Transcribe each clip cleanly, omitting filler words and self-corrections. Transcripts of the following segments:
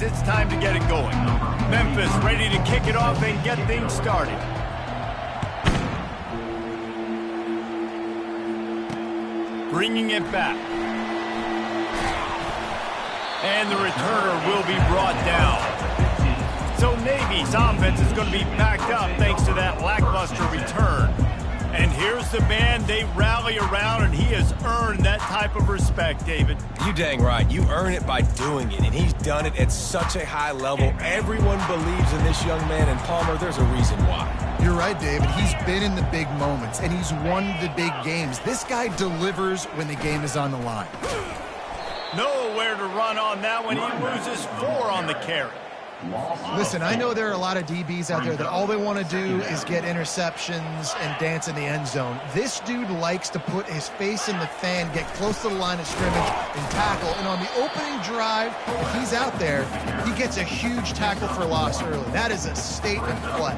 It's time to get it going. Memphis ready to kick it off and get things started. Bringing it back. And the returner will be brought down. So Navy's offense is going to be backed up thanks to that lackluster return. And here's the man they rally around, and he has earned that type of respect, David. You dang right. You earn it by doing it, and he's done it at such a high level. Everyone believes in this young man, and Palmer, there's a reason why. You're right, David. He's been in the big moments, and he's won the big games. This guy delivers when the game is on the line. Nowhere to run on that one. He loses 4 on the carry. Listen, I know there are a lot of DBs out there that all they want to do is get interceptions and dance in the end zone. This dude likes to put his face in the fan, get close to the line of scrimmage, and tackle. And on the opening drive, if he's out there, he gets a huge tackle for loss early. That is a statement play.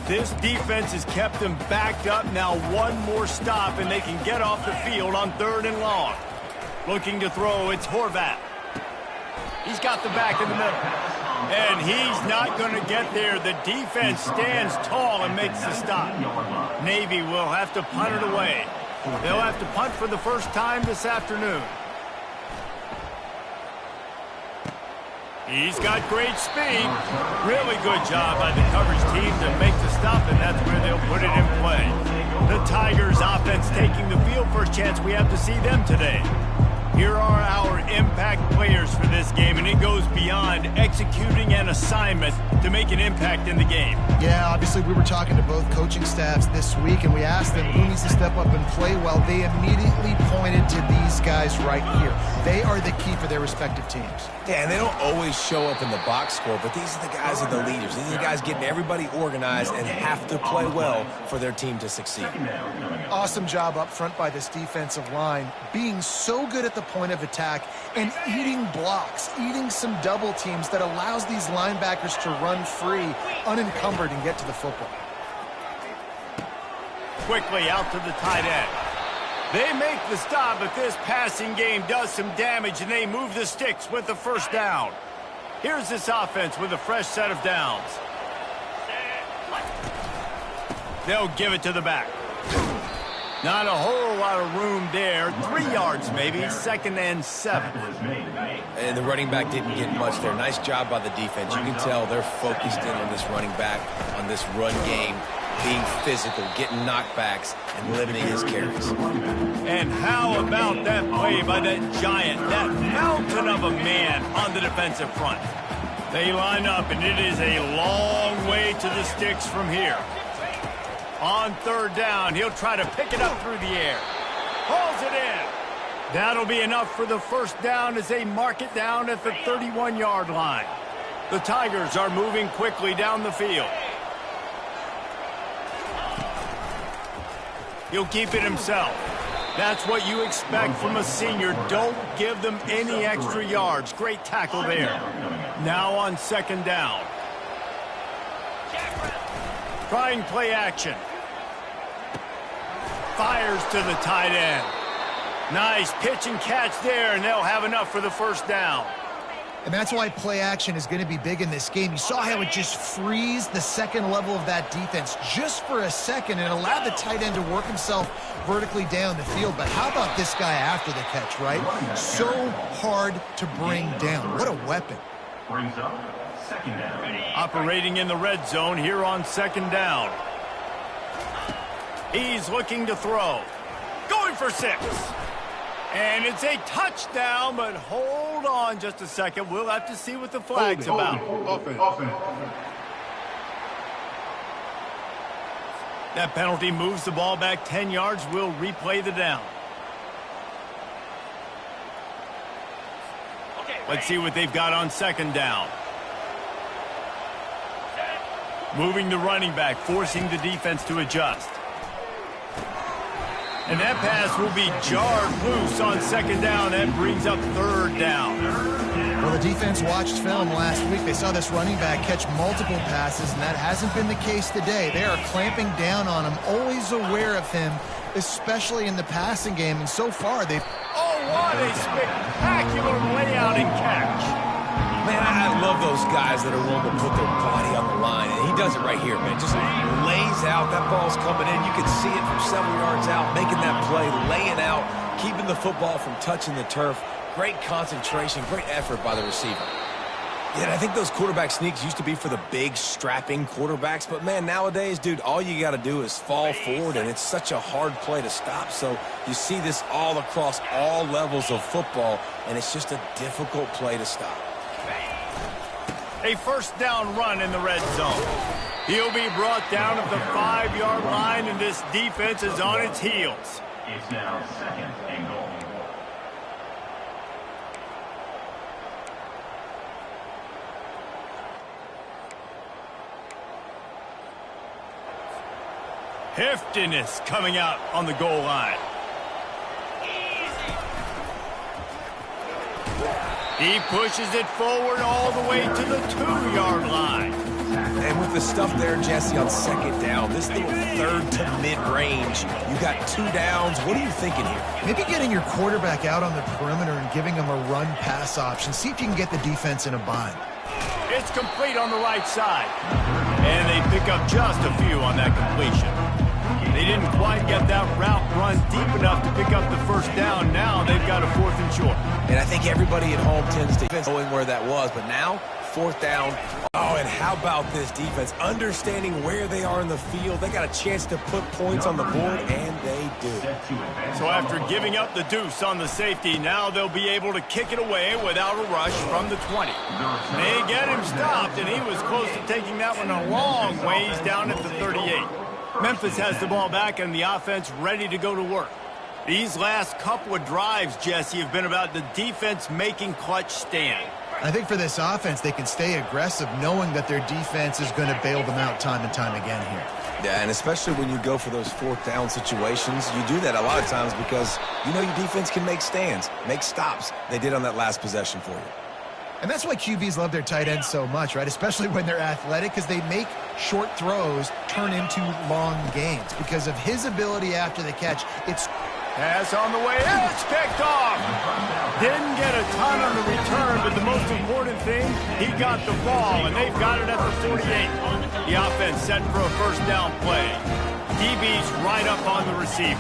This defense has kept them backed up. Now one more stop, and they can get off the field on 3rd and long. Looking to throw, it's Horvath. He's got the back in the middle. And he's not going to get there. The defense stands tall and makes the stop. Navy will have to punt it away. They'll have to punt for the first time this afternoon. He's got great speed. Really good job by the coverage team to make the stop, and that's where they'll put it in play. The Tigers offense taking the field. First chance we have to see them today. Here are our impact players for this game, and it goes beyond executing an assignment to make an impact in the game. Yeah, obviously we were talking to both coaching staffs this week, and we asked them who needs to step up and play well. They immediately pointed to these guys right here. They are the key for their respective teams. Yeah, and they don't always show up in the box score, but these are the guys who are the leaders. These are the guys getting everybody organized and have to play well for their team to succeed. Awesome job up front by this defensive line, being so good at the point of attack and eating blocks, eating some double teams that allows these linebackers to run free, unencumbered, and get to the football. Quickly out to the tight end. They make the stop, but this passing game does some damage, and they move the sticks with the first down. Here's this offense with a fresh set of downs. They'll give it to the back. Not a whole lot of room there. 3 yards maybe, 2nd and 7. And the running back didn't get much there. Nice job by the defense. You can tell they're focused in on this running back, on this run game, being physical, getting knockbacks, and limiting his carries. And how about that play by that giant, that mountain of a man on the defensive front? They line up, and it is a long way to the sticks from here. On 3rd down, he'll try to pick it up through the air. Hauls it in. That'll be enough for the first down as they mark it down at the 31-yard line. The Tigers are moving quickly down the field. He'll keep it himself. That's what you expect from a senior. Don't give them any extra yards. Great tackle there. Now on 2nd down. Trying play action. Fires to the tight end. Nice pitch and catch there, and they'll have enough for the first down. And that's why play action is going to be big in this game. You saw how it just frees the second level of that defense just for a second and allowed the tight end to work himself vertically down the field. But how about this guy after the catch, right? So hard to bring down. What a weapon. Brings up 2nd down. Operating in the red zone here on 2nd down. He's looking to throw. Going for 6. And it's a touchdown, but hold on just a second. We'll have to see what the flag's about. That penalty moves the ball back 10 yards. We'll replay the down. Let's see what they've got on 2nd down. Moving the running back, forcing the defense to adjust. And that pass will be jarred loose on 2nd down. That brings up 3rd down. Well, the defense watched film last week. They saw this running back catch multiple passes, and that hasn't been the case today. They are clamping down on him, always aware of him, especially in the passing game. And so far, they've... Oh, what a spectacular layout and catch. those guys that are willing to put their body on the line, and he does it right here, man. Just lays out. That ball's coming in. You can see it from several yards out, making that play, laying out, keeping the football from touching the turf. Great concentration, great effort by the receiver. Yeah, and I think those quarterback sneaks used to be for the big, strapping quarterbacks. But, man, nowadays, dude, all you got to do is fall forward, and it's such a hard play to stop. So you see this all across all levels of football, and it's just a difficult play to stop. A first down run in the red zone. He'll be brought down at the 5-yard line, and this defense is on its heels. It's now 2nd and goal. Heftiness coming out on the goal line. He pushes it forward all the way to the 2-yard line. And with the stuff there, Jesse, on 2nd down, this little 3rd to mid-range, you got 2 downs. What are you thinking here? Maybe getting your quarterback out on the perimeter and giving him a run-pass option. See if you can get the defense in a bind. It's complete on the right side. And they pick up just a few on that completion. They didn't quite get that route run deep enough to pick up the first down. Now they've got a 4th and short. And I think everybody at home tends to knowing where that was. But now, 4th down. Oh, and how about this defense? Understanding where they are in the field. They got a chance to put points on the board, and they do. So after giving up the deuce on the safety, now they'll be able to kick it away without a rush from the 20. They get him stopped, and he was close to taking that one a long ways down at the 38. Memphis has the ball back and the offense ready to go to work. These last couple of drives, Jesse, have been about the defense making clutch stand. I think for this offense, they can stay aggressive knowing that their defense is going to bail them out time and time again here. Yeah, and especially when you go for those 4th down situations, you do that a lot of times because you know your defense can make stands, make stops. They did on that last possession for you. And that's why QBs love their tight ends so much, right? Especially when they're athletic, because they make short throws turn into long gains. Because of his ability after the catch, it's... Pass on the way, and it's picked off. Didn't get a ton on the return, but the most important thing, he got the ball, and they've got it at the 48. The offense set for a first down play. DB's right up on the receivers.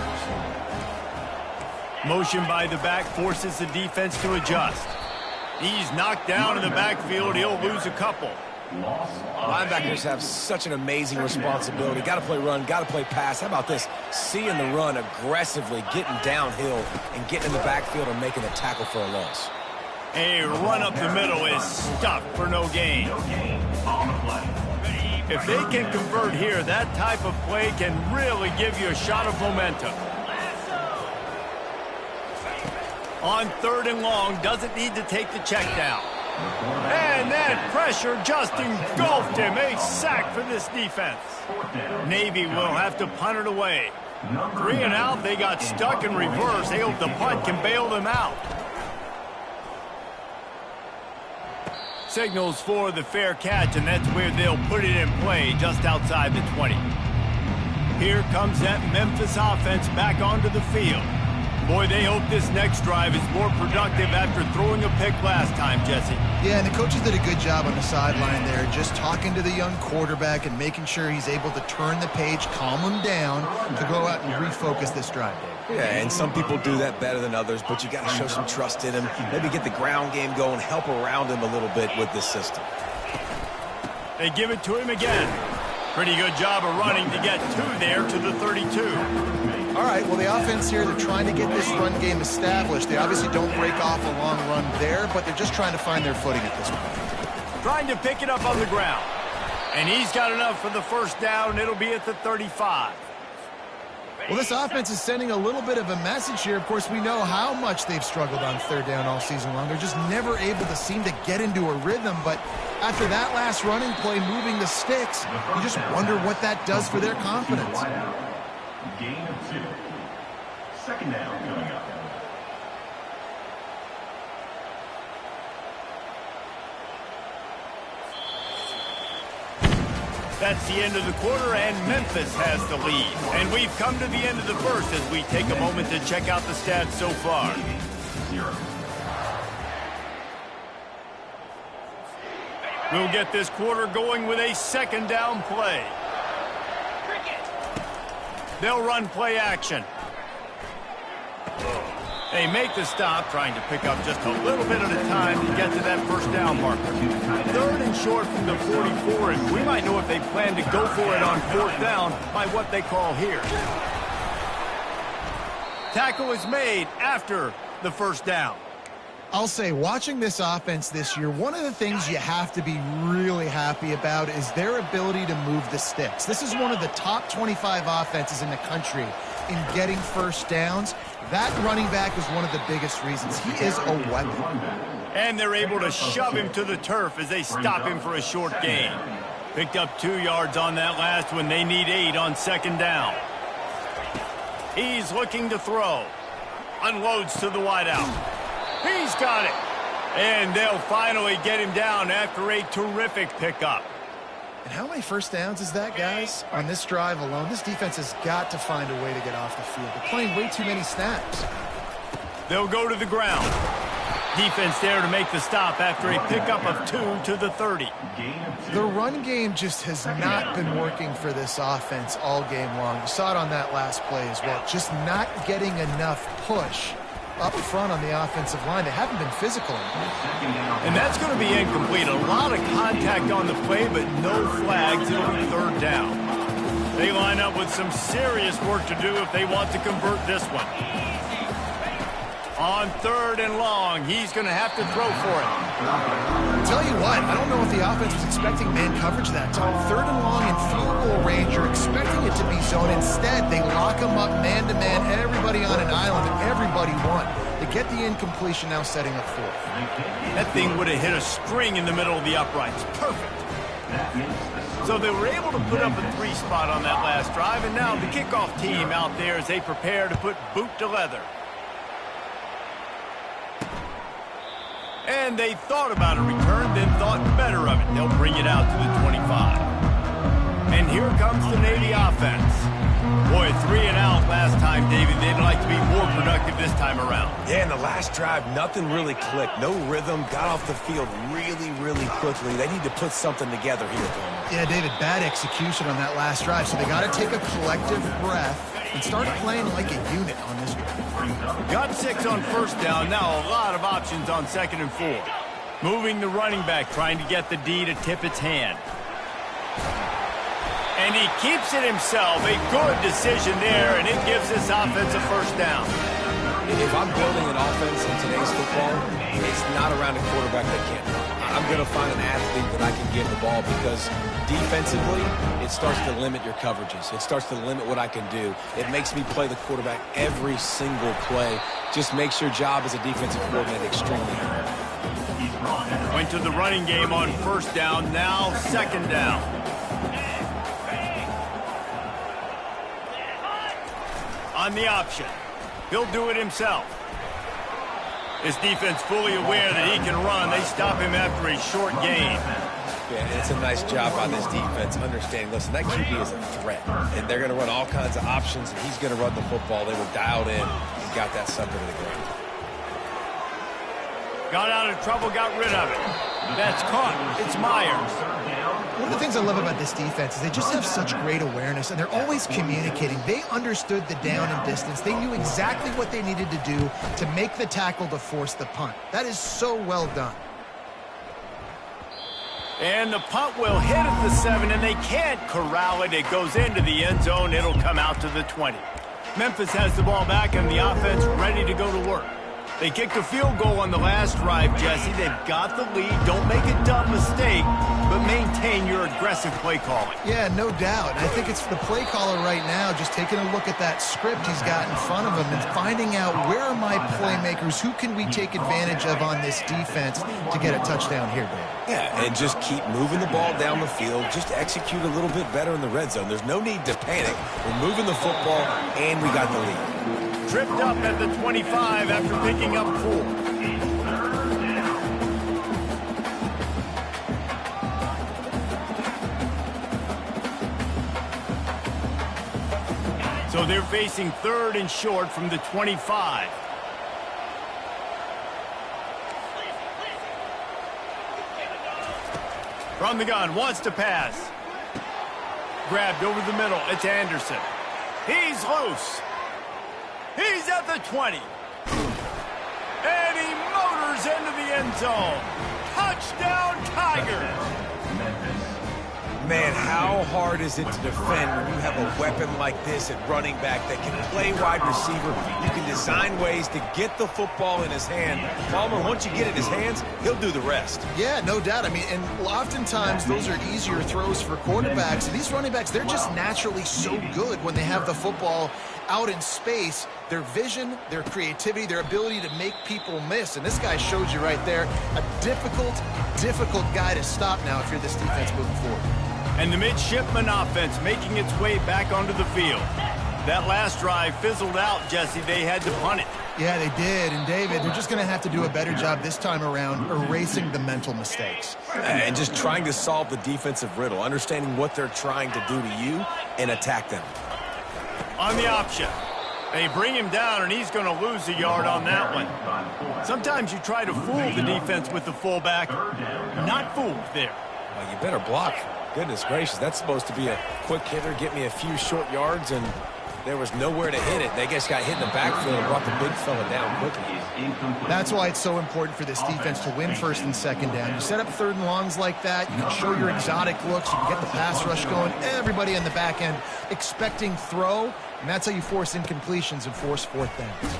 Motion by the back forces the defense to adjust. He's knocked down in the backfield. He'll lose a couple. Linebackers have such an amazing responsibility. Got to play run, got to play pass. How about this? Seeing the run aggressively, getting downhill, and getting in the backfield and making a tackle for a loss. A run up the middle is stuck for no gain. If they can convert here, that type of play can really give you a shot of momentum. On 3rd and long, doesn't need to take the check down. And that pressure just engulfed him. A sack for this defense. Navy will have to punt it away. 3 and out, they got stuck in reverse. They hope the punt can bail them out. Signals for the fair catch, and that's where they'll put it in play, just outside the 20. Here comes that Memphis offense back onto the field. Boy, they hope this next drive is more productive after throwing a pick last time, Jesse. Yeah, and the coaches did a good job on the sideline there, just talking to the young quarterback and making sure he's able to turn the page, calm him down to go out and refocus this drive, Dave. Yeah, and some people do that better than others, but you got to show some trust in him. Maybe get the ground game going, help around him a little bit with this system. They give it to him again. Pretty good job of running to get there to the 32. All right, well, the offense here, they're trying to get this run game established. They obviously don't break off a long run there, but they're just trying to find their footing at this point. Trying to pick it up on the ground. And he's got enough for the first down. It'll be at the 35. Well, this offense is sending a little bit of a message here. Of course, we know how much they've struggled on 3rd down all season long. They're just never able to seem to get into a rhythm. But after that last running play, moving the sticks, you just wonder what that does for their confidence. Gain of 2. 2nd down coming up. That's the end of the quarter, and Memphis has the lead. And we've come to the end of the first as we take a moment to check out the stats so far. 0. We'll get this quarter going with a second down play. They'll run play action. They make the stop, trying to pick up just a little bit at a time to get to that first down marker. Third and short from the 44, and we might know if they plan to go for it on fourth down by what they call here. Tackle is made after the first down. I'll say, watching this offense this year, one of the things you have to be really happy about is their ability to move the sticks. This is one of the top 25 offenses in the country in getting first downs. That running back is one of the biggest reasons. He is a weapon. And they're able to shove him to the turf as they stop him for a short gain. Picked up 2 yards on that last one. They need 8 on second down. He's looking to throw. Unloads to the wideout. He's got it. And they'll finally get him down after a terrific pickup. And how many first downs is that, guys? On this drive alone, this defense has got to find a way to get off the field. They're playing way too many snaps. They'll go to the ground. Defense there to make the stop after a pickup of 2 to the 30. The run game just has not been working for this offense all game long. You saw it on that last play as well. Just not getting enough push up front on the offensive line. They haven't been physical enough. And that's going to be incomplete. A lot of contact on the play, but no flags. It'll be third down. They line up with some serious work to do if they want to convert this one. On third and long, he's going to have to throw for it. Tell you what, I don't know if the offense was expecting man coverage that time. Third and long in field goal range, you're expecting it to be zone. Instead, they lock them up man-to-man, everybody on an island, and everybody won. They get the incompletion, now setting up fourth. That thing would have hit a string in the middle of the uprights. Perfect. So they were able to put up a 3 spot on that last drive, and now the kickoff team out there as they prepare to put boot to leather. And they thought about a return, then thought better of it. They'll bring it out to the 25. And here comes the Navy offense. Boy, 3 and out last time, David. They'd like to be more productive this time around. Yeah, in the last drive, nothing really clicked. No rhythm, got off the field really quickly. They need to put something together here, Coleman. Yeah, David, bad execution on that last drive. So they got to take a collective breath and start playing like a unit on this drive. Got 6 on first down. Now a lot of options on second and 4. Moving the running back, trying to get the D to tip its hand. And he keeps it himself. A good decision there, and it gives this offense a first down. If I'm building an offense in today's football, it's not around a quarterback that can't run. I'm going to find an athlete that I can give the ball because defensively, it starts to limit your coverages. It starts to limit what I can do. It makes me play the quarterback every single play. Just makes your job as a defensive coordinator extremely hard. Went to the running game on first down, now second down. On the option. He'll do it himself. His defense fully aware that he can run. They stop him after a short gain. Yeah, and it's a nice job by this defense understanding, listen, that QB is a threat. And they're going to run all kinds of options, and he's going to run the football. They were dialed in and got that sucker to the ground. Got out of trouble, got rid of it. That's caught. It's Myers. One of the things I love about this defense is they just have such great awareness, and they're always communicating. They understood the down and distance. They knew exactly what they needed to do to make the tackle to force the punt. That is so well done. And the punt will hit at the 7, and they can't corral it. It goes into the end zone. It'll come out to the 20. Memphis has the ball back, and the offense ready to go to work. They kicked a field goal on the last drive, Jesse. They've got the lead. Don't make a dumb mistake, but maintain your aggressive play calling. Yeah, no doubt. I think it's the play caller right now just taking a look at that script he's got in front of him and finding out where are my playmakers, who can we take advantage of on this defense to get a touchdown here, Dave. Yeah, and just keep moving the ball down the field. Just execute a little bit better in the red zone. There's no need to panic. We're moving the football, and we got the lead. Tripped up at the 25 after picking up 4. So they're facing third and short from the 25. From the gun, wants to pass. Grabbed over the middle. It's Anderson. He's loose. He's at the 20. And he motors into the end zone. Touchdown, Tigers. Man, how hard is it to defend when you have a weapon like this at running back that can play wide receiver? You can design ways to get the football in his hand. Palmer, once you get it in his hands, he'll do the rest. Yeah, no doubt. I mean, and oftentimes those are easier throws for quarterbacks. And these running backs, they're just naturally so good when they have the football out in space. Their vision, their creativity, their ability to make people miss. And this guy showed you right there, a difficult guy to stop now if you're this defense moving forward. And the midshipman offense making its way back onto the field. That last drive fizzled out, Jesse. They had to punt it. Yeah, they did. And, David, they're just going to have to do a better job this time around erasing the mental mistakes. And just trying to solve the defensive riddle, understanding what they're trying to do to you and attack them. On the option. They bring him down, and he's going to lose a yard on that one. Sometimes you try to fool the defense with the fullback. Not fooled there. Well, you better block. Goodness gracious, that's supposed to be a quick hitter, get me a few short yards, and there was nowhere to hit it. They just got hit in the backfield and brought the big fella down quickly. That's why it's so important for this defense to win first and second down. You set up third and longs like that, you can show your exotic looks, you can get the pass rush going, everybody in the back end expecting throw, and that's how you force incompletions and force fourth downs.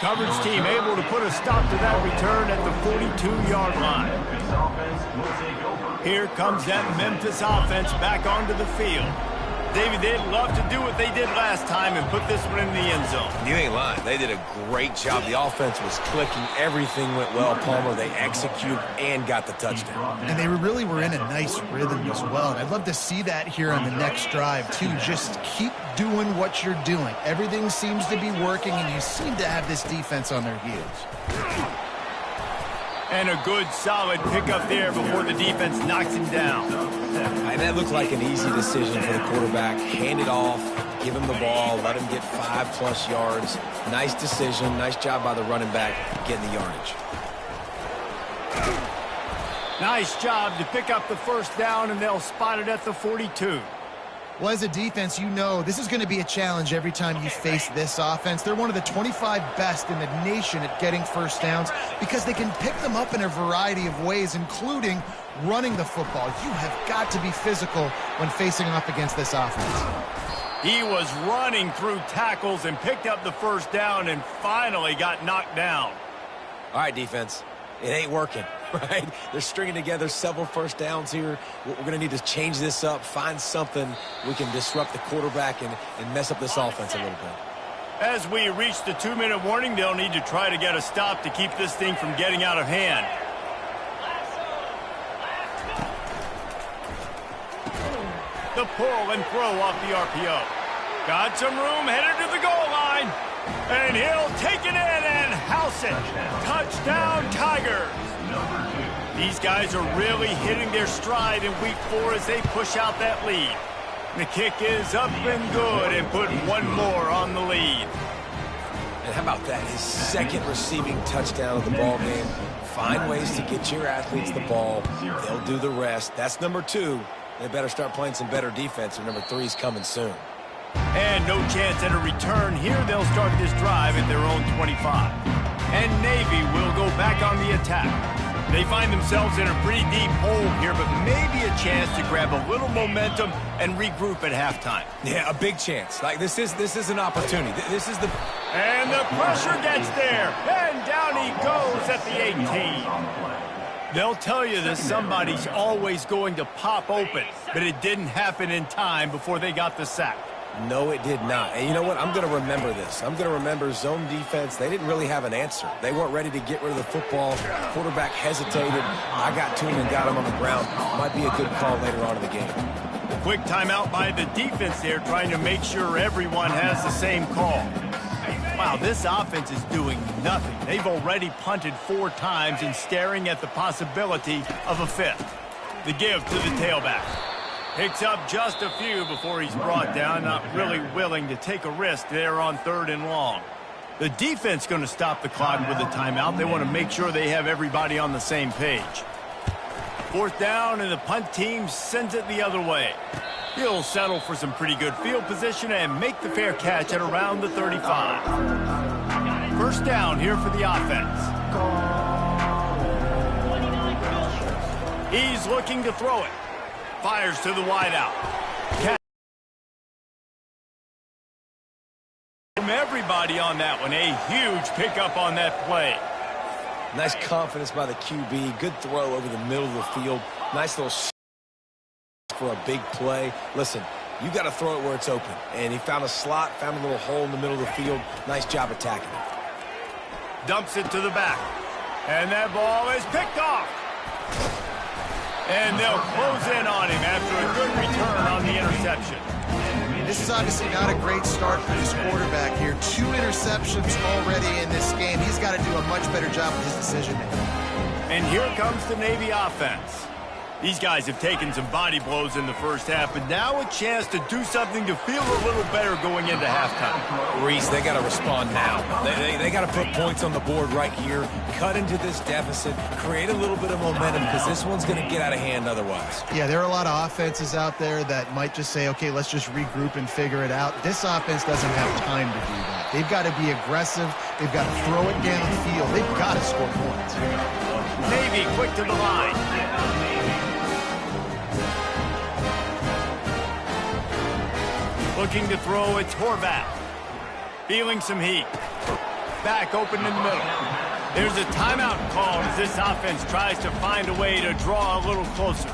Coverage team able to put a stop to that return at the 42-yard line. Here comes that Memphis offense back onto the field. David, they'd love to do what they did last time and put this one in the end zone. You ain't lying. They did a great job. The offense was clicking. Everything went well, Palmer. They executed and got the touchdown. And they really were in a nice rhythm as well. And I'd love to see that here on the next drive, too. Just keep doing what you're doing. Everything seems to be working, and you seem to have this defense on their heels. And a good, solid pickup there before the defense knocks him down. And that looked like an easy decision for the quarterback. Hand it off, give him the ball, let him get 5+ yards. Nice decision. Nice job by the running back getting the yardage. Nice job to pick up the first down, and they'll spot it at the 42. Well, as a defense, you know this is going to be a challenge every time you face this offense. They're one of the 25 best in the nation at getting first downs because they can pick them up in a variety of ways, including running the football. You have got to be physical when facing off against this offense. He was running through tackles and picked up the first down and finally got knocked down. All right, defense. It ain't working, right? They're stringing together several first downs here. We're going to need to change this up, find something we can disrupt the quarterback and mess up this offense a little bit. As we reach the 2-minute warning, they'll need to try to get a stop to keep this thing from getting out of hand. The pull and throw off the RPO. Got some room, headed to the goal line. And he'll take it in and house it. Touchdown, Tigers. These guys are really hitting their stride in week 4 as they push out that lead. The kick is up and good and put one more on the lead. And how about that? His second receiving touchdown of the ball game. Find ways to get your athletes the ball. They'll do the rest. That's number 2. They better start playing some better defense, and number 3 is coming soon. And no chance at a return here. They'll start this drive at their own 25. And Navy will go back on the attack. They find themselves in a pretty deep hole here, but maybe a chance to grab a little momentum and regroup at halftime. Yeah, a big chance. Like this is an opportunity. This is the... And the pressure gets there. And down he goes at the 18. They'll tell you that somebody's always going to pop open, but it didn't happen in time before they got the sack. No, it did not. And you know what? I'm going to remember this. I'm going to remember zone defense. They didn't really have an answer. They weren't ready to get rid of the football. Quarterback hesitated. I got to him and got him on the ground. Might be a good call later on in the game. Quick timeout by the defense there, trying to make sure everyone has the same call. Wow, this offense is doing nothing. They've already punted 4 times and staring at the possibility of a 5th. The give to the tailback. Picks up just a few before he's brought down, not really willing to take a risk there on 3rd and long. The defense going to stop the clock with a timeout. They want to make sure they have everybody on the same page. 4th down, and the punt team sends it the other way. He'll settle for some pretty good field position and make the fair catch at around the 35. 1st down here for the offense. He's looking to throw it. Fires to the wideout. From everybody on that one. A huge pickup on that play. Nice confidence by the QB. Good throw over the middle of the field. Nice little for a big play. Listen, you got to throw it where it's open. And he found a slot, found a little hole in the middle of the field. Nice job attacking it. Dumps it to the back. And that ball is picked off. And they'll close in on him after a good return on the interception. This is obviously not a great start for this quarterback here. 2 interceptions already in this game. He's got to do a much better job with his decision-making. And here comes the Navy offense. These guys have taken some body blows in the first half, but now a chance to do something to feel a little better going into halftime. Reese, they got to respond now. They got to put points on the board right here, cut into this deficit, create a little bit of momentum, because this one's going to get out of hand otherwise. Yeah, there are a lot of offenses out there that might just say, okay, let's just regroup and figure it out. This offense doesn't have time to do that. They've got to be aggressive. They've got to throw it down the field. They've got to score points. Navy quick to the line. Looking to throw, it's Horvath. Feeling some heat. Back open in the middle. There's a timeout called as this offense tries to find a way to draw a little closer.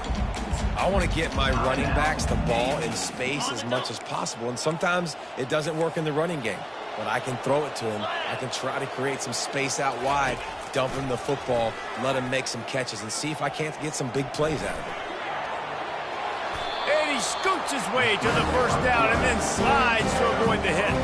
I want to get my running backs the ball in space as much as possible, and sometimes it doesn't work in the running game. But I can throw it to him. I can try to create some space out wide, dump him the football, let him make some catches, and see if I can't get some big plays out of it. And he scoots his way to the 1st down and then slides to avoid the hit.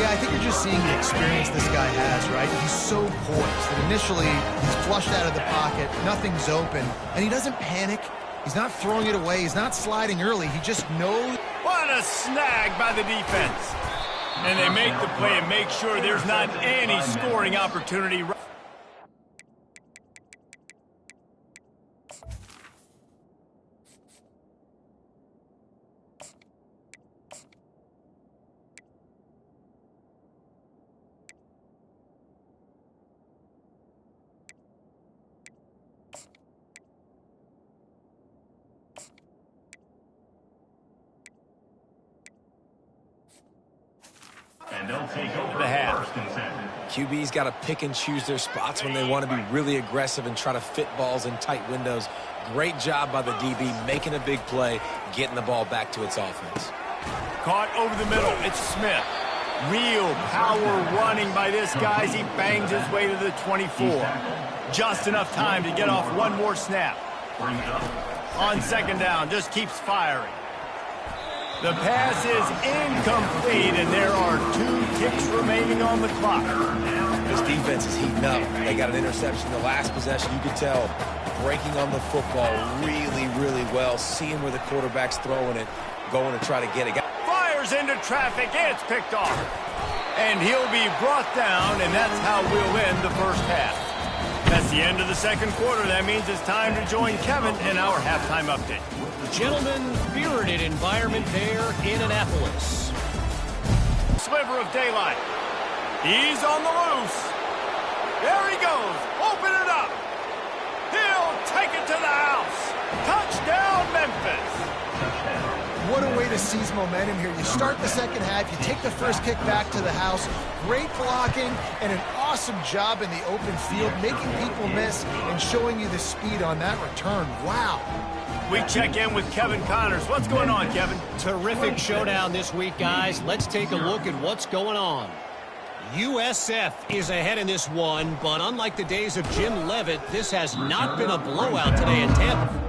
Yeah, I think you're just seeing the experience this guy has, right? He's so poised that initially he's flushed out of the pocket, nothing's open, and he doesn't panic. He's not throwing it away. He's not sliding early. He just knows. What a snag by the defense. And they make the play and make sure there's not any scoring opportunity. And they'll take over the half. 1st and 10. QB's got to pick and choose their spots when they want to be really aggressive and try to fit balls in tight windows. Great job by the DB making a big play, getting the ball back to its offense. Caught over the middle. It's Smith. Real power running by this guy as he bangs his way to the 24. Just enough time to get off one more snap. On 2nd down, just keeps firing. The pass is incomplete, and there are 2 ticks remaining on the clock. This defense is heating up. They got an interception the last possession. You could tell breaking on the football really, really well, seeing where the quarterback's throwing it, going to try to get it. Fires into traffic, and it's picked off. And he'll be brought down, and that's how we'll end the 1st half. That's the end of the 2nd quarter. That means it's time to join Kevin in our halftime update. Gentlemen, spirited environment there in Annapolis. Sliver of daylight. He's on the loose. There he goes. Open it up. He'll take it to the house. Touchdown, Memphis. What a way to seize momentum here. You start the 2nd half, you take the 1st kick back to the house. Great blocking and an awesome job in the open field, making people miss and showing you the speed on that return. Wow. We check in with Kevin Connors. What's going on, Kevin? Terrific showdown this week, guys. Let's take a look at what's going on. USF is ahead in this one, but unlike the days of Jim Leavitt, this has not been a blowout today in Tampa.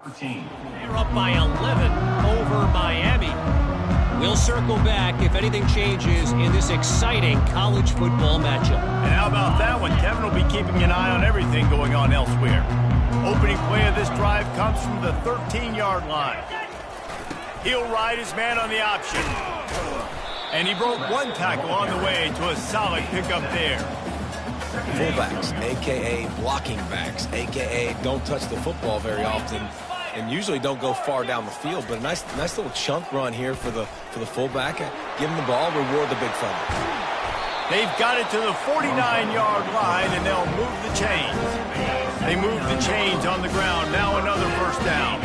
13. They're up by 11 over Miami. We'll circle back if anything changes in this exciting college football matchup. And how about that one? Kevin will be keeping an eye on everything going on elsewhere. Opening play of this drive comes from the 13-yard line. He'll ride his man on the option. And he broke one tackle on the way to a solid pickup there. Fullbacks, a.k.a. blocking backs, a.k.a. don't touch the football very often and usually don't go far down the field. But a nice little chunk run here for the fullback. Give him the ball, reward the big fella. They've got it to the 49-yard line, and they'll move the chains. They move the chains on the ground. Now another first down.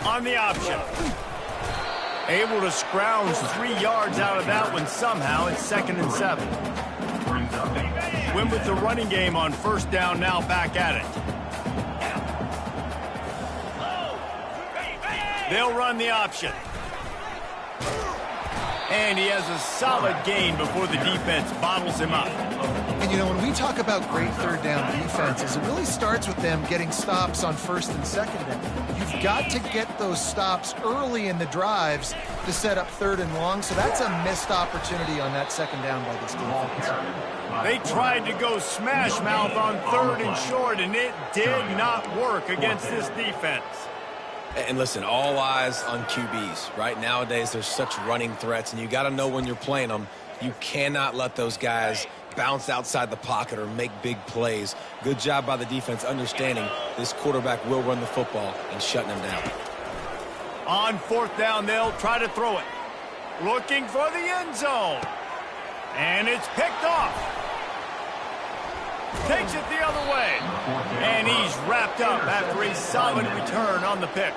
On the option. Able to scrounge 3 yards out of that one somehow. It's 2nd and 7. Win with the running game on first down, now back at it. They'll run the option. And he has a solid gain before the defense bottles him up. And, you know, when we talk about great third down defenses, it really starts with them getting stops on first and second down. You've got to get those stops early in the drives to set up third and long, so that's a missed opportunity on that second down by this defense. They tried to go smash mouth on 3rd and short, and it did not work against this defense. And listen, all eyes on QBs. Right nowadays, there's such running threats, and you got to know when you're playing them. You cannot let those guys bounce outside the pocket or make big plays. Good job by the defense understanding this quarterback will run the football and shutting him down. On 4th down, they'll try to throw it. Looking for the end zone. And it's picked off. Takes it the other way. And he's wrapped up after a solid return on the pick.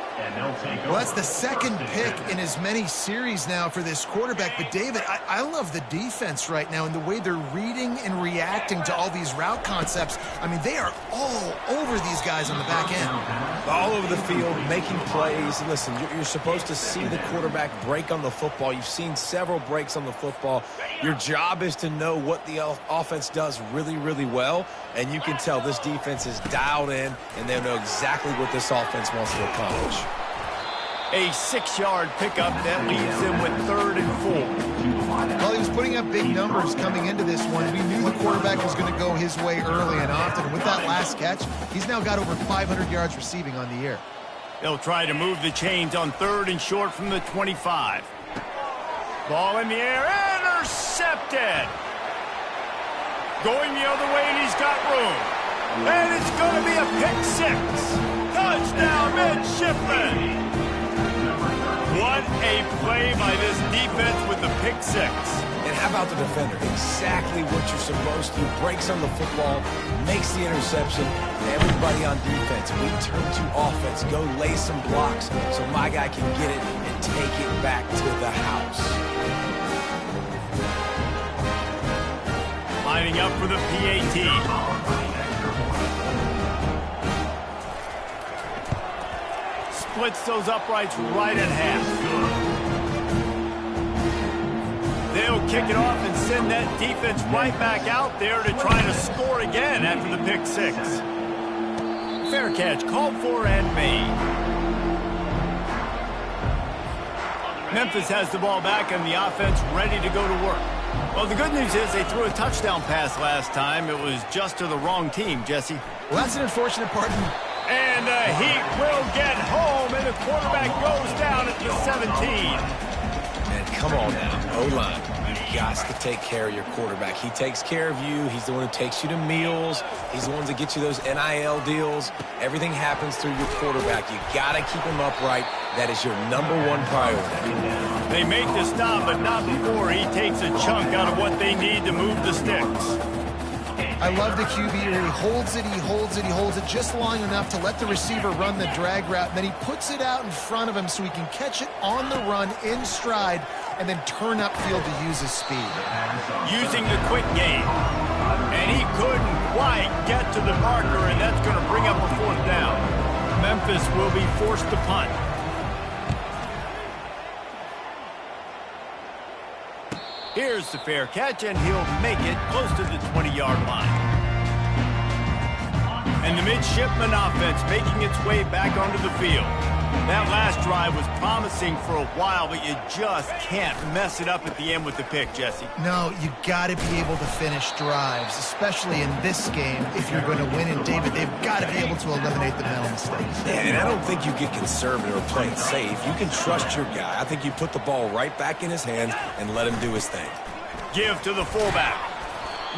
Well, that's the second pick in as many series now for this quarterback. But, David, I love the defense right now and the way they're reading and reacting to all these route concepts. I mean, they are all over these guys on the back end. All over the field, making plays. Listen, you're supposed to see the quarterback break on the football. You've seen several breaks on the football. Your job is to know what the offense does really, really well. And you can tell this defense is dialed in, and they know exactly what this offense wants to accomplish. A 6-yard pickup that leaves him with 3rd and 4. Well, he was putting up big numbers coming into this one. We knew the quarterback was going to go his way early and often. With that last catch, he's now got over 500 yards receiving on the year. They'll try to move the chains on 3rd and short from the 25. Ball in the air, intercepted. Going the other way, and he's got room. And it's going to be a pick 6. Touchdown, midshipman. What a play by this defense with the pick 6. And how about the defender? Exactly what you're supposed to do. Breaks on the football, makes the interception. Everybody on defense, we turn to offense. Go lay some blocks so my guy can get it and take it back to the house. Lining up for the PAT. Splits those uprights right in half. They'll kick it off and send that defense right back out there to try to score again after the pick 6. Fair catch called for and made. Memphis has the ball back and the offense ready to go to work. Well, the good news is they threw a touchdown pass last time. It was just to the wrong team, Jesse. Well, that's an unfortunate part. And the Heat will get home, and the quarterback goes down at the 17. And come on now, O-line. You've got to take care of your quarterback. He takes care of you. He's the one who takes you to meals. He's the one that gets you those NIL deals. Everything happens through your quarterback. You got to keep him upright. That is your #1 priority. They make the stop, but not before he takes a chunk out of what they need to move the sticks. I love the QB here. He holds it, he holds it, he holds it just long enough to let the receiver run the drag route. And then he puts it out in front of him so he can catch it on the run in stride and then turn upfield to use his speed. Using the quick game. And he couldn't quite get to the marker, and that's going to bring up a 4th down. Memphis will be forced to punt. Here's the fair catch, and he'll make it close to the 20-yard line. And the midshipman offense making its way back onto the field. That last drive was promising for a while, but you just can't mess it up at the end with the pick, Jesse. No, you got to be able to finish drives, especially in this game. If you're going to win, and David, they've got to be able to eliminate the mental mistakes. Yeah, and I don't think you get conservative or play it safe. You can trust your guy. I think you put the ball right back in his hands and let him do his thing. Give to the fullback.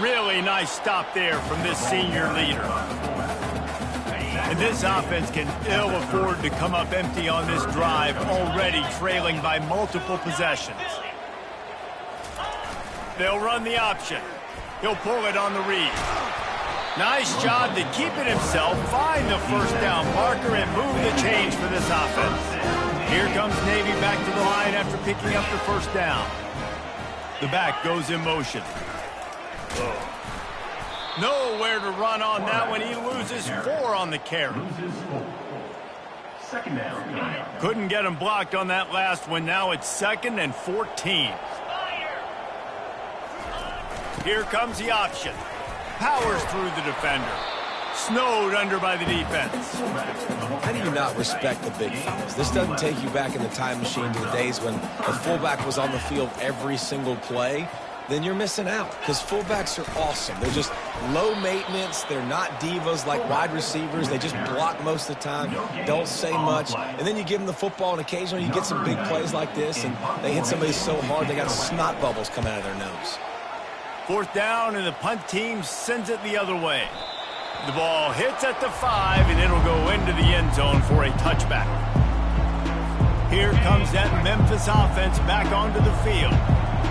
Really nice stop there from this senior leader. And this offense can ill afford to come up empty on this drive, already trailing by multiple possessions. They'll run the option. He'll pull it on the read. Nice job to keep it himself, find the first down marker, and move the change for this offense. Here comes Navy back to the line after picking up the first down. The back goes in motion. Nowhere to run on that one. He loses 4 on the carry. Second down. Couldn't get him blocked on that last one. Now it's 2nd and 14. Here comes the option. Powers through the defender. Snowed under by the defense. How do you not respect the big fellas? This doesn't take you back in the time machine to the days when the fullback was on the field every single play. Then you're missing out, because fullbacks are awesome. They're just low maintenance. They're not divas like wide receivers. They just block most of the time, don't say much. And then you give them the football, and occasionally you get some big plays like this, and they hit somebody so hard they got snot bubbles coming out of their nose. 4th down, and the punt team sends it the other way. The ball hits at the 5, and it'll go into the end zone for a touchback. Here comes that Memphis offense back onto the field.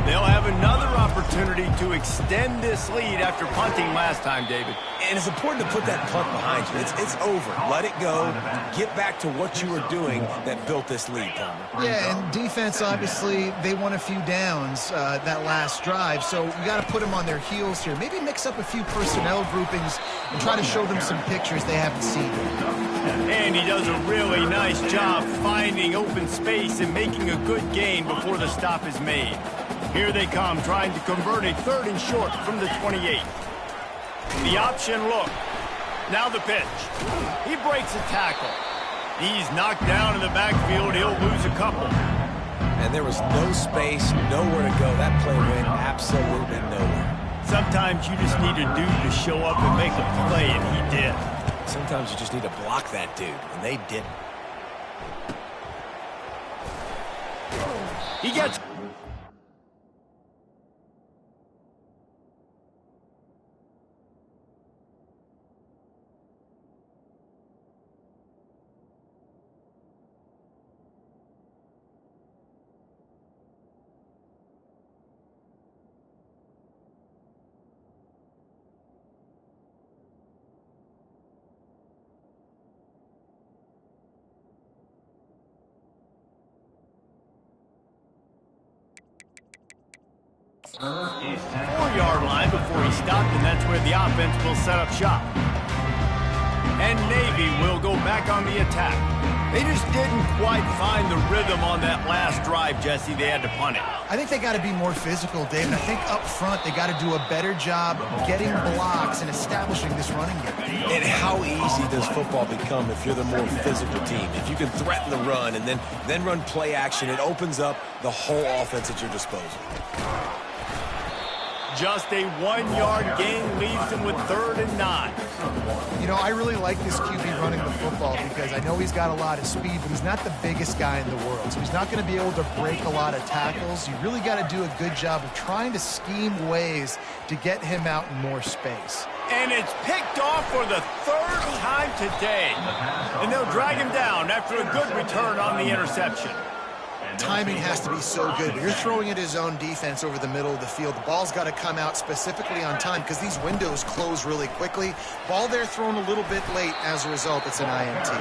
They'll have another opportunity to extend this lead after punting last time, David. And it's important to put that punt behind you. It's over. Let it go. Get back to what you were doing that built this lead, Palmer. Yeah, and defense, obviously, they won a few downs that last drive, so you got to put them on their heels here. Maybe mix up a few personnel groupings and try to show them some pictures they haven't seen. And he does a really nice job finding open space and making a good gain before the stop is made. Here they come, trying to convert a 3rd and short from the 28. The option look. Now the pitch. He breaks a tackle. He's knocked down in the backfield. He'll lose a couple. And there was no space, nowhere to go. That play went absolutely nowhere. Sometimes you just need a dude to show up and make a play, and he did. Sometimes you just need to block that dude, and they didn't. He gets... his 4-yard line before he stopped, and that's where the offense will set up shop. And Navy will go back on the attack. They just didn't quite find the rhythm on that last drive, Jesse. They had to punt it. I think they got to be more physical, David. I think up front they got to do a better job getting blocks and establishing this running game. And how easy does football become if you're the more physical team? If you can threaten the run and then run play action, it opens up the whole offense at your disposal. Just a 1-yard gain leaves him with 3rd and 9. You know, I really like this QB running the football because I know he's got a lot of speed, but he's not the biggest guy in the world. So he's not going to be able to break a lot of tackles. You really got to do a good job of trying to scheme ways to get him out in more space. And it's picked off for the 3rd time today. And they'll drag him down after a good return on the interception. Timing has to be so good. You're throwing at his own defense over the middle of the field. The ball's got to come out specifically on time because these windows close really quickly. Ball there thrown a little bit late. As a result, it's an INT.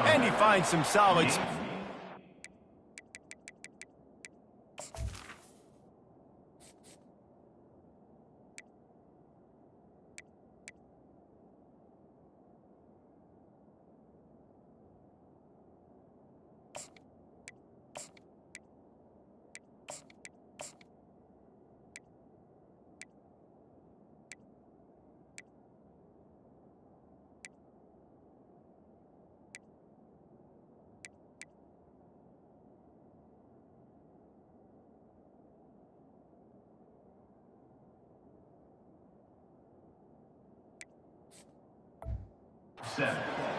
And he finds some solids.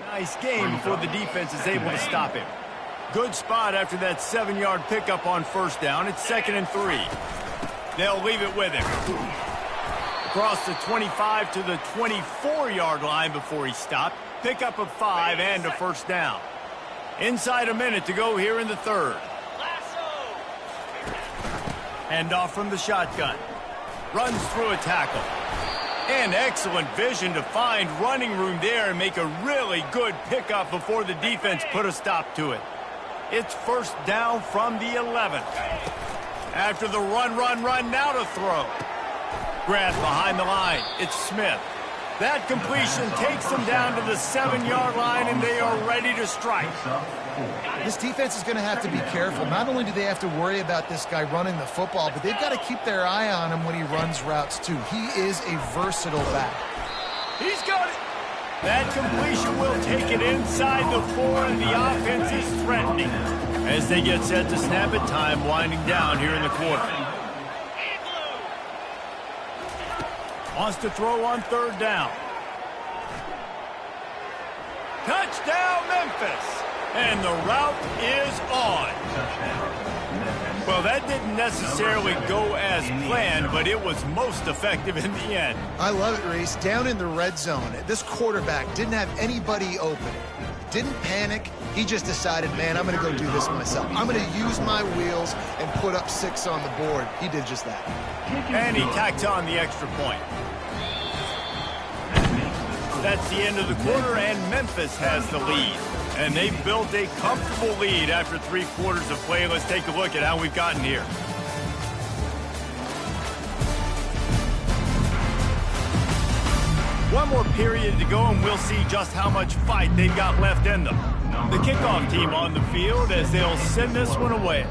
Nice game before the defense is able to stop him. Good spot after that 7-yard pickup on first down. It's 2nd and 3. They'll leave it with him. Across the 25 to the 24-yard line before he stopped. Pickup of 5 and a first down. Inside a minute to go here in the third. Hand off from the shotgun. Runs through a tackle. And excellent vision to find running room there and make a really good pickup before the defense put a stop to it. It's first down from the 11. After the run, now to throw. Grab behind the line. It's Smith. That completion takes them down to the 7-yard line, and they are ready to strike. This defense is going to have to be careful. Not only do they have to worry about this guy running the football, but they've got to keep their eye on him when he runs routes, too. He is a versatile back. He's got it. That completion will take it inside the 4, and the offense is threatening. As they get set to snap it, time winding down here in the quarter. Wants to throw on third down. Touchdown, Memphis. And the route is on. Well, that didn't necessarily go as planned, but it was most effective in the end. I love it, Reese. Down in the red zone, this quarterback didn't have anybody open. Didn't panic. He just decided, man, I'm going to go do this myself. I'm going to use my wheels and put up 6 on the board. He did just that. And he tacks on the extra point. That's the end of the quarter, and Memphis has the lead. And they've built a comfortable lead after 3 quarters of play. Let's take a look at how we've gotten here. One more period to go, and we'll see just how much fight they've got left in them. The kickoff team on the field as they'll send this one away.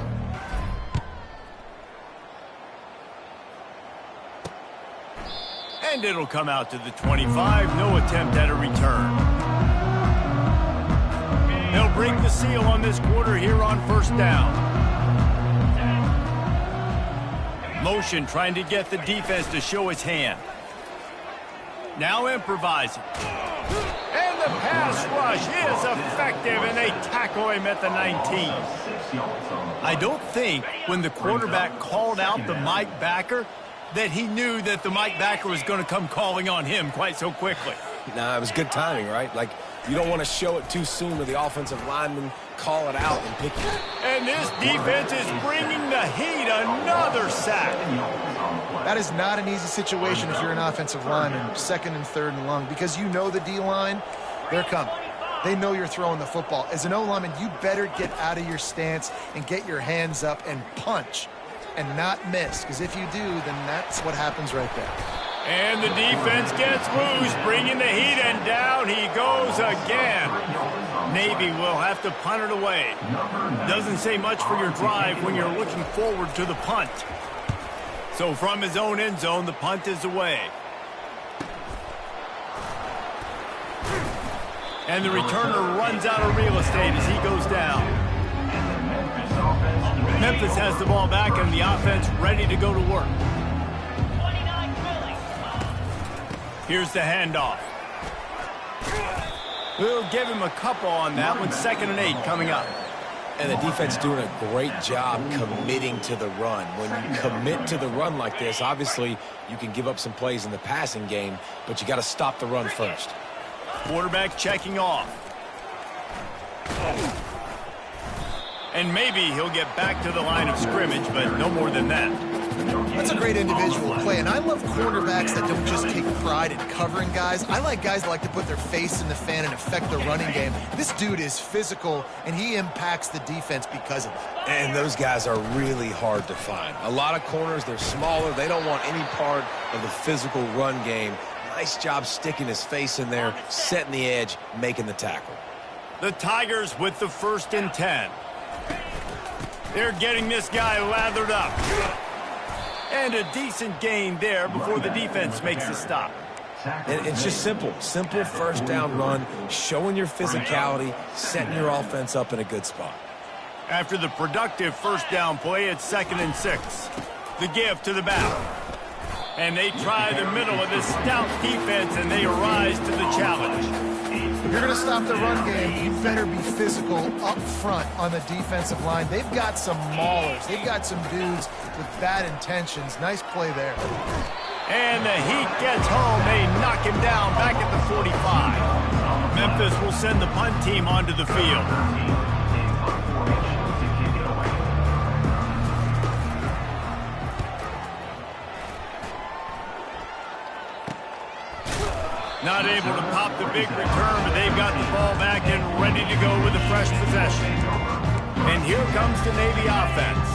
And it'll come out to the 25. No attempt at a return. They'll break the seal on this quarter here on first down. Motion trying to get the defense to show its hand. Now improvising. And the pass rush is effective, and they tackle him at the 19. I don't think when the quarterback called out the Mike backer that he knew that the Mike backer was going to come calling on him quite so quickly. Nah, it was good timing, right? Like, you don't want to show it too soon to the offensive lineman, call it out and pick it. And this defense is bringing the heat. Another sack. That is not an easy situation if you're an offensive lineman, 2nd and 3rd and long, because you know the D-line, they're coming. They know you're throwing the football. As an O-lineman, you better get out of your stance and get your hands up and punch and not miss, because if you do, then that's what happens right there. And the defense gets loose, bringing the heat, and down he goes again. Navy will have to punt it away. Doesn't say much for your drive when you're looking forward to the punt. So from his own end zone, the punt is away. And the returner runs out of real estate as he goes down. Memphis has the ball back and the offense ready to go to work. Here's the handoff. We'll give him a couple on that one. 2nd and 8 coming up. And the defense doing a great job committing to the run. When you commit to the run like this, obviously you can give up some plays in the passing game, but you got to stop the run first. Quarterback checking off. And maybe he'll get back to the line of scrimmage, but no more than that. That's a great individual play, and I love quarterbacks that don't just take pride in covering guys. I like guys that like to put their face in the fan and affect the running game. This dude is physical, and he impacts the defense because of it. And those guys are really hard to find. A lot of corners, they're smaller. They don't want any part of the physical run game. Nice job sticking his face in there, setting the edge, making the tackle. The Tigers with the 1st and 10. They're getting this guy lathered up. And a decent gain there before the defense makes the stop. And it's just simple. Simple first down run, showing your physicality, setting your offense up in a good spot. After the productive first down play, it's 2nd and 6. The give to the back. And they try the middle of this stout defense, and they rise to the challenge. If you're going to stop the run game, you better be physical up front on the defensive line. They've got some maulers. They've got some dudes with bad intentions. Nice play there. And the Heat gets home. They knock him down back at the 45. Memphis will send the punt team onto the field. Not able to pop the big return, but they've got the ball back and ready to go with a fresh possession. And here comes the Navy offense.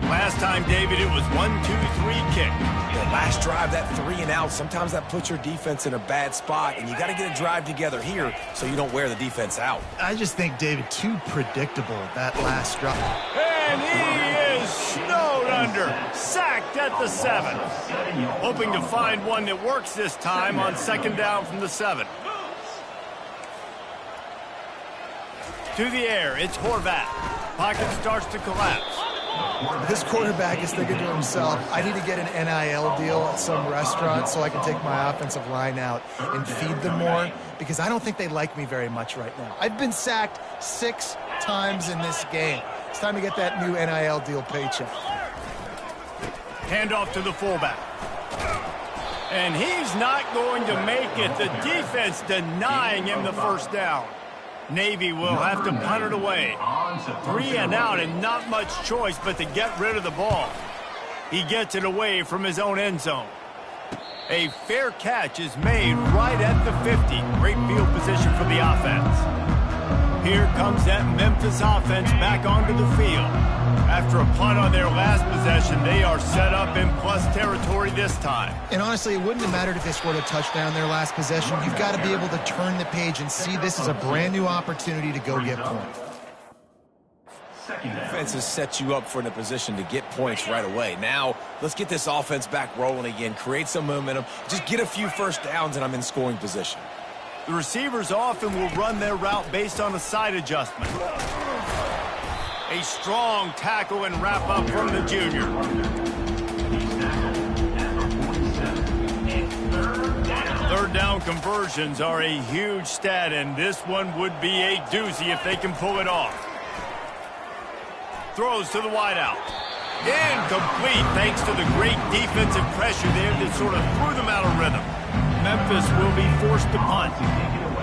Last time, David, it was 1-2-3 kick. The last drive, that 3-and-out, sometimes that puts your defense in a bad spot, and you got to get a drive together here so you don't wear the defense out. I just think, David, too predictable, that last drive. And he is snowed under, sacked at the 7. Hoping to find one that works this time on second down from the 7. To the air, it's Horvat. Pocket starts to collapse. This quarterback is thinking to himself, I need to get an NIL deal at some restaurant so I can take my offensive line out and feed them more, because I don't think they like me very much right now. I've been sacked 6 times in this game. It's time to get that new NIL deal paycheck. Handoff to the fullback. And he's not going to make it. The defense denying him the first down. Navy will have to punt it away. 3-and-out and not much choice but to get rid of the ball. He gets it away from his own end zone. A fair catch is made right at the 50. Great field position for the offense. Here comes that Memphis offense back onto the field. After a punt on their last possession, they are set up in plus territory this time. And honestly, it wouldn't have mattered if they scored a touchdown their last possession. You've got to be able to turn the page and see this as a brand new opportunity to go get points. Defense has set you up for a position to get points right away. Now, let's get this offense back rolling again, create some momentum, just get a few first downs, and I'm in scoring position. The receivers often will run their route based on a side adjustment. A strong tackle and wrap up from the junior. Third down conversions are a huge stat, and this one would be a doozy if they can pull it off. Throws to the wideout. Incomplete thanks to the great defensive pressure there that sort of threw them out of rhythm. Memphis will be forced to punt.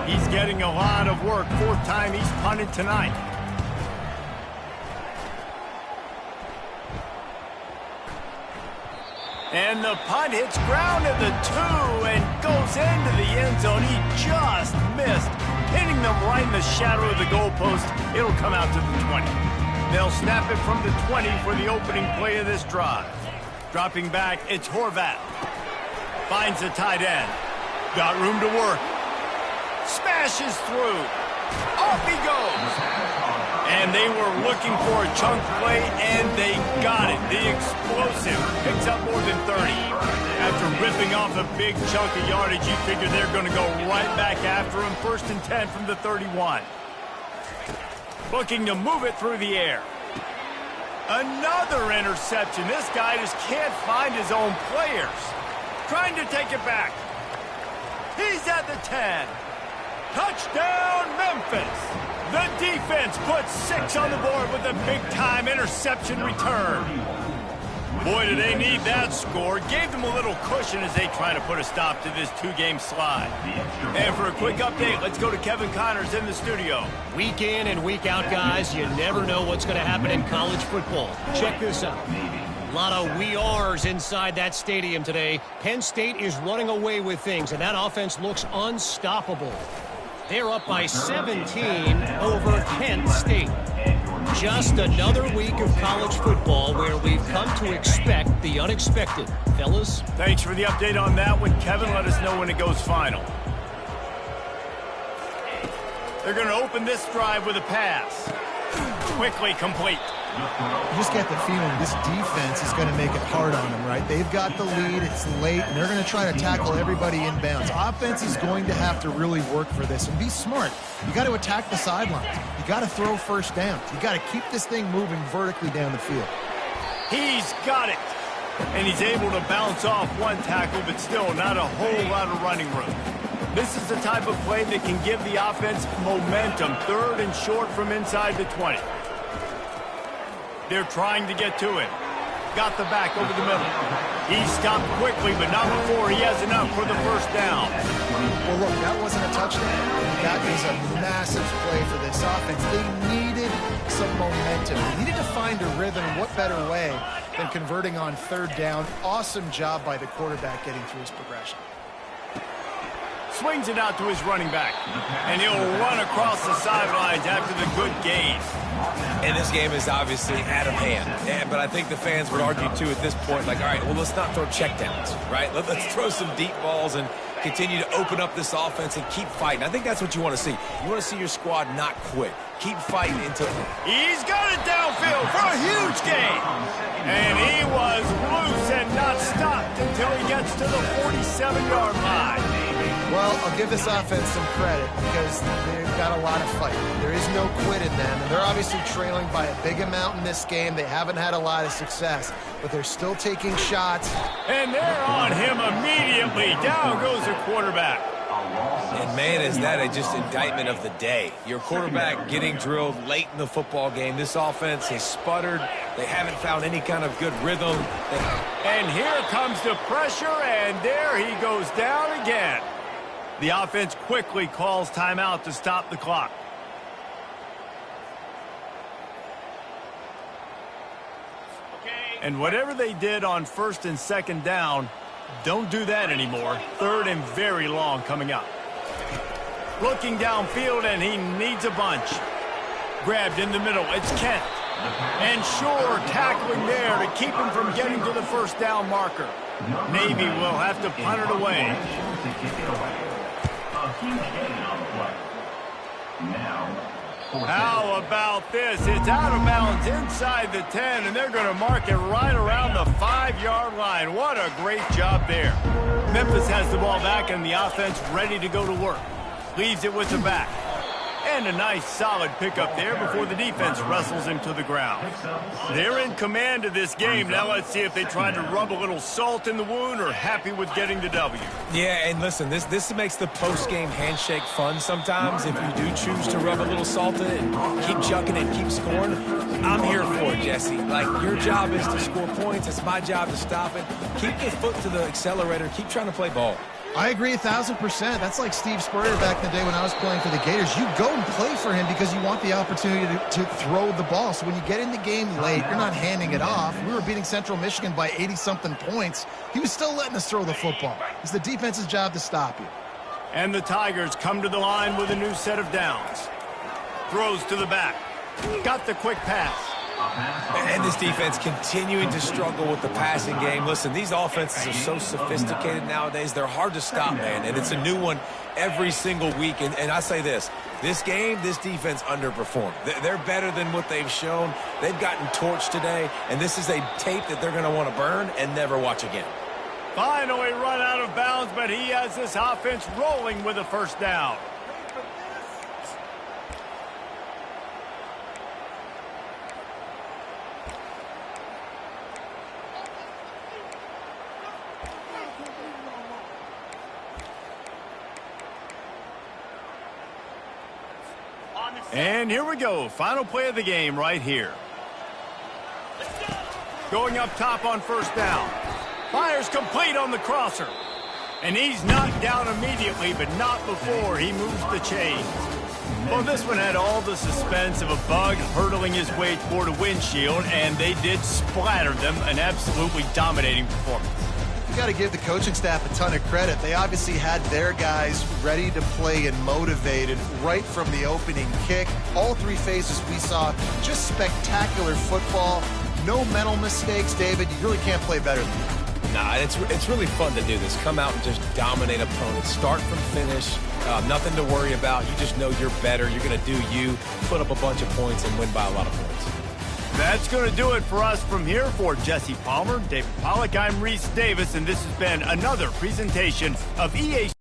He's getting a lot of work. 4th time he's punted tonight. And the punt hits ground at the 2 and goes into the end zone. He just missed, hitting them right in the shadow of the goalpost. It'll come out to the 20. They'll snap it from the 20 for the opening play of this drive. Dropping back, it's Horvat. Finds the tight end. Got room to work. Smashes through. Off he goes. And they were looking for a chunk play, and they got it. The explosive picks up more than 30. After ripping off a big chunk of yardage, you figure they're going to go right back after him. 1st and 10 from the 31. Looking to move it through the air. Another interception. This guy just can't find his own players. Trying to take it back. He's at the 10. Touchdown, Memphis. The defense puts 6 on the board with a big-time interception return. Boy, do they need that score. Gave them a little cushion as they try to put a stop to this 2-game slide. And for a quick update, let's go to Kevin Connors in the studio. Week in and week out, guys, you never know what's going to happen in college football. Check this out. A lot of we ares inside that stadium today. Penn State is running away with things, and that offense looks unstoppable. They're up by 17 over Kent State. Just another week of college football where we've come to expect the unexpected. Fellas? Thanks for the update on that one, Kevin. Let us know when it goes final. They're going to open this drive with a pass. Quickly complete. You just get the feeling this defense is going to make it hard on them, right? They've got the lead, it's late, and they're going to try to tackle everybody inbounds. Offense is going to have to really work for this and be smart. You got to attack the sidelines. You got to throw first downs. You got to keep this thing moving vertically down the field. He's got it. And he's able to bounce off one tackle, but still not a whole lot of running room. This is the type of play that can give the offense momentum. 3rd and short from inside the 20. They're trying to get to it. Got the back over the middle. He stopped quickly, but not before he has enough for the first down. Well, look, that wasn't a touchdown. That was a massive play for this offense. They needed some momentum. They needed to find a rhythm, and what better way than converting on 3rd down. Awesome job by the quarterback getting through his progression. Swings it out to his running back, and he'll run across the sidelines after the good gain. And this game is obviously out of hand. But I think the fans would argue, too, at this point, like, all right, well, let's not throw checkdowns, right? Let's throw some deep balls and continue to open up this offense and keep fighting. I think that's what you want to see. You want to see your squad not quit. Keep fighting until... He's got it downfield for a huge gain. And he was loose and not stopped until he gets to the 47-yard line. Well, I'll give this offense some credit because they've got a lot of fight. There is no quit in them, and they're obviously trailing by a big amount in this game. They haven't had a lot of success, but they're still taking shots. And they're on him immediately. Down goes the quarterback. And, man, is that just indictment of the day. Your quarterback getting drilled late in the football game. This offense has sputtered. They haven't found any kind of good rhythm. And here comes the pressure, and there he goes down again. The offense quickly calls timeout to stop the clock. And whatever they did on 1st and 2nd down, don't do that anymore. 3rd and very long coming up. Looking downfield, and he needs a bunch. Grabbed in the middle. It's Kent. And Shore tackling there to keep him from getting to the 1st down marker. Navy will have to punt it away. How about this? It's out of bounds inside the 10, and they're going to mark it right around the 5-yard line. What a great job there. Memphis has the ball back, and the offense ready to go to work. Leaves it with the back. And a nice solid pickup there before the defense wrestles him to the ground. They're in command of this game. Now let's see if they try to rub a little salt in the wound or happy with getting the W. Yeah, and listen, this makes the post-game handshake fun sometimes. If you do choose to rub a little salt in it and keep chucking it and keep scoring, I'm here for it, Jesse. Like, your job is to score points. It's my job to stop it. Keep your foot to the accelerator. Keep trying to play ball. I agree 1,000%. That's like Steve Spurrier back in the day when I was playing for the Gators. You go and play for him because you want the opportunity to throw the ball. So when you get in the game late, you're not handing it off. We were beating Central Michigan by 80-something points. He was still letting us throw the football. It's the defense's job to stop you. And the Tigers come to the line with a new set of downs. Throws to the back. Got the quick pass. And this defense continuing to struggle with the passing game. Listen, these offenses are so sophisticated nowadays. They're hard to stop, man. And it's a new one every single week. And I say this game, this defense underperformed. They're better than what they've shown. They've gotten torched today. And this is a tape that they're going to want to burn and never watch again. Finally run out of bounds, but he has this offense rolling with a 1st down. And here we go. Final play of the game right here. Going up top on 1st down. Fires complete on the crosser. And he's knocked down immediately, but not before he moves the chains. Well, this one had all the suspense of a bug hurtling his way toward a windshield, and they did splatter them. An absolutely dominating performance. You got to give the coaching staff a ton of credit. They obviously had their guys ready to play and motivated right from the opening kick. All 3 phases we saw, just spectacular football. No mental mistakes, David. You really can't play better than that. Nah, it's really fun to do this. Come out and just dominate opponents. Start from finish. Nothing to worry about. You just know you're better. You're going to do you, put up a bunch of points, and win by a lot of points. That's going to do it for us from here. For Jesse Palmer, David Pollack, I'm Reese Davis, and this has been another presentation of EA